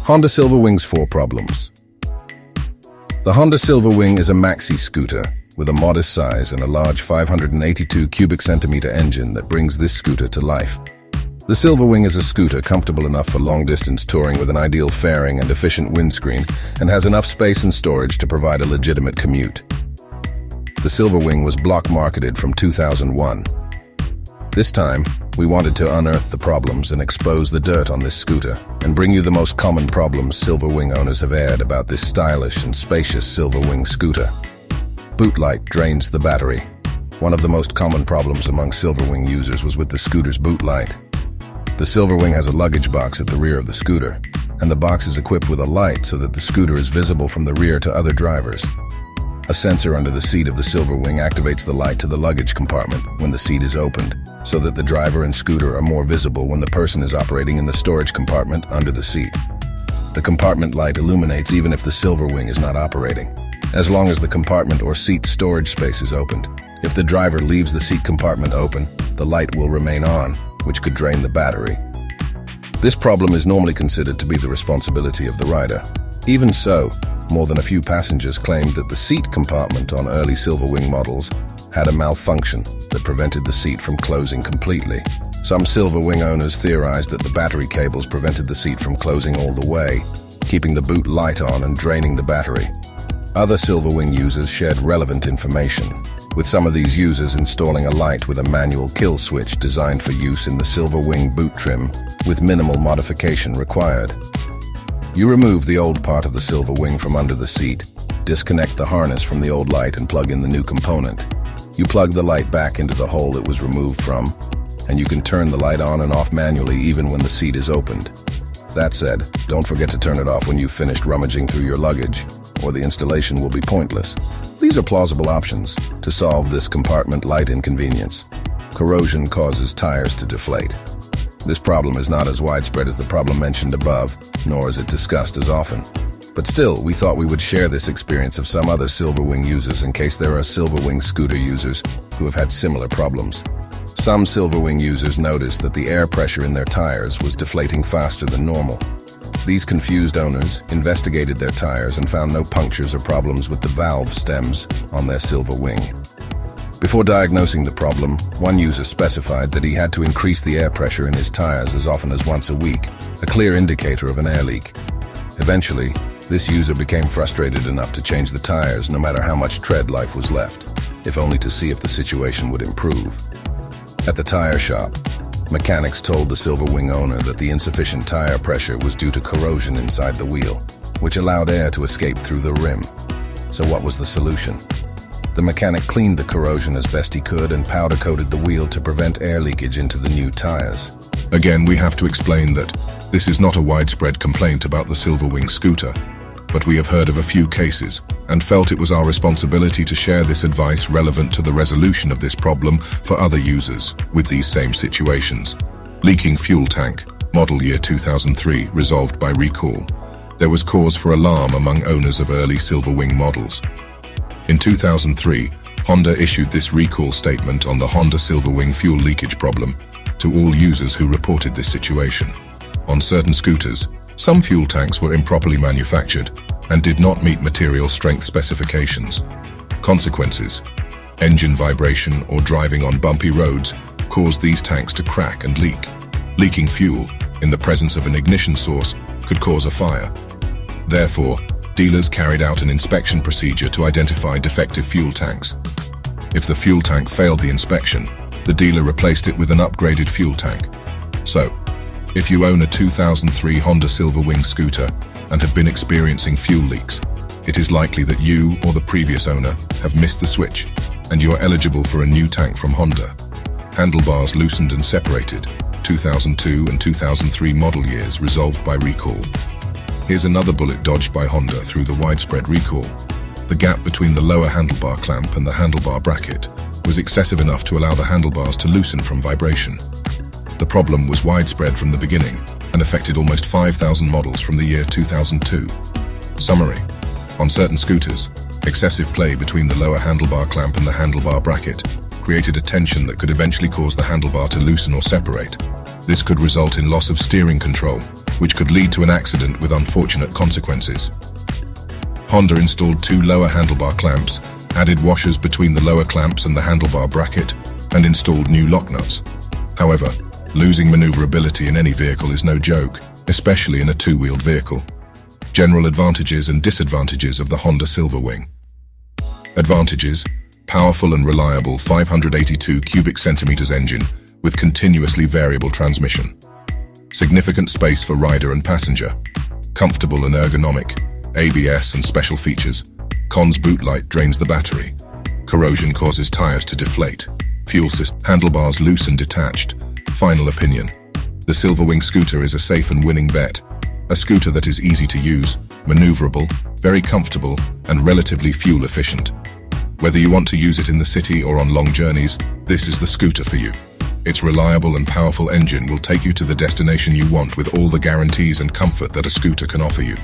Honda Silverwing's 4 problems. The Honda Silverwing is a maxi scooter with a modest size and a large 582 cubic centimeter engine that brings this scooter to life. The Silverwing is a scooter comfortable enough for long-distance touring with an ideal fairing and efficient windscreen, and has enough space and storage to provide a legitimate commute. The Silverwing was block marketed from 2001. This time, we wanted to unearth the problems and expose the dirt on this scooter, and bring you the most common problems Silverwing owners have aired about this stylish and spacious Silverwing scooter. Boot light drains the battery. One of the most common problems among Silverwing users was with the scooter's boot light. The Silverwing has a luggage box at the rear of the scooter, and the box is equipped with a light so that the scooter is visible from the rear to other drivers. A sensor under the seat of the Silverwing activates the light to the luggage compartment when the seat is opened, so that the driver and scooter are more visible when the person is operating in the storage compartment under the seat. The compartment light illuminates even if the Silverwing is not operating, as long as the compartment or seat storage space is opened. If the driver leaves the seat compartment open, the light will remain on, which could drain the battery. This problem is normally considered to be the responsibility of the rider. Even so, more than a few passengers claimed that the seat compartment on early Silverwing models had a malfunction that prevented the seat from closing completely. Some Silverwing owners theorized that the battery cables prevented the seat from closing all the way, keeping the boot light on and draining the battery. Other Silverwing users shared relevant information, with some of these users installing a light with a manual kill switch designed for use in the Silverwing boot trim with minimal modification required. You remove the old part of the Silverwing from under the seat, disconnect the harness from the old light and plug in the new component. You plug the light back into the hole it was removed from, and you can turn the light on and off manually even when the seat is opened. That said, don't forget to turn it off when you've finished rummaging through your luggage, or the installation will be pointless. These are plausible options to solve this compartment light inconvenience. Corrosion causes tires to deflate. This problem is not as widespread as the problem mentioned above, nor is it discussed as often. But still, we thought we would share this experience of some other Silverwing users in case there are Silverwing scooter users who have had similar problems. Some Silverwing users noticed that the air pressure in their tires was deflating faster than normal. These confused owners investigated their tires and found no punctures or problems with the valve stems on their Silverwing. Before diagnosing the problem, one user specified that he had to increase the air pressure in his tires as often as once a week, a clear indicator of an air leak. Eventually, this user became frustrated enough to change the tires no matter how much tread life was left, if only to see if the situation would improve. At the tire shop, mechanics told the Silverwing owner that the insufficient tire pressure was due to corrosion inside the wheel, which allowed air to escape through the rim. So what was the solution? The mechanic cleaned the corrosion as best he could and powder-coated the wheel to prevent air leakage into the new tires. Again, we have to explain that this is not a widespread complaint about the Silverwing scooter, but we have heard of a few cases and felt it was our responsibility to share this advice relevant to the resolution of this problem for other users with these same situations. Leaking fuel tank, model year 2003, resolved by recall. There was cause for alarm among owners of early Silverwing models. In 2003, Honda issued this recall statement on the Honda Silverwing fuel leakage problem to all users who reported this situation. On certain scooters, some fuel tanks were improperly manufactured and did not meet material strength specifications. Consequences: engine vibration or driving on bumpy roads caused these tanks to crack and leak. Leaking fuel in the presence of an ignition source could cause a fire. Therefore, dealers carried out an inspection procedure to identify defective fuel tanks. If the fuel tank failed the inspection, the dealer replaced it with an upgraded fuel tank. So, if you own a 2003 Honda Silverwing scooter and have been experiencing fuel leaks, it is likely that you or the previous owner have missed the switch and you are eligible for a new tank from Honda. Handlebars loosened and separated, 2002 and 2003 model years, resolved by recall. Here's another bullet dodged by Honda through the widespread recall. The gap between the lower handlebar clamp and the handlebar bracket was excessive enough to allow the handlebars to loosen from vibration. The problem was widespread from the beginning and affected almost 5,000 models from the year 2002. Summary: on certain scooters, excessive play between the lower handlebar clamp and the handlebar bracket created a tension that could eventually cause the handlebar to loosen or separate. This could result in loss of steering control, which could lead to an accident with unfortunate consequences. Honda installed 2 lower handlebar clamps, added washers between the lower clamps and the handlebar bracket, and installed new lock nuts. However, losing maneuverability in any vehicle is no joke, especially in a 2-wheeled vehicle. General advantages and disadvantages of the Honda Silverwing. Advantages: powerful and reliable 582 cubic centimeters engine with continuously variable transmission. Significant space for rider and passenger. Comfortable and ergonomic. ABS and special features. Cons: boot light drains the battery. Corrosion causes tires to deflate. Fuel system: handlebars loose and detached. Final opinion: the Silverwing scooter is a safe and winning bet. A scooter that is easy to use, maneuverable, very comfortable, and relatively fuel efficient. Whether you want to use it in the city or on long journeys, this is the scooter for you. Its reliable and powerful engine will take you to the destination you want with all the guarantees and comfort that a scooter can offer you.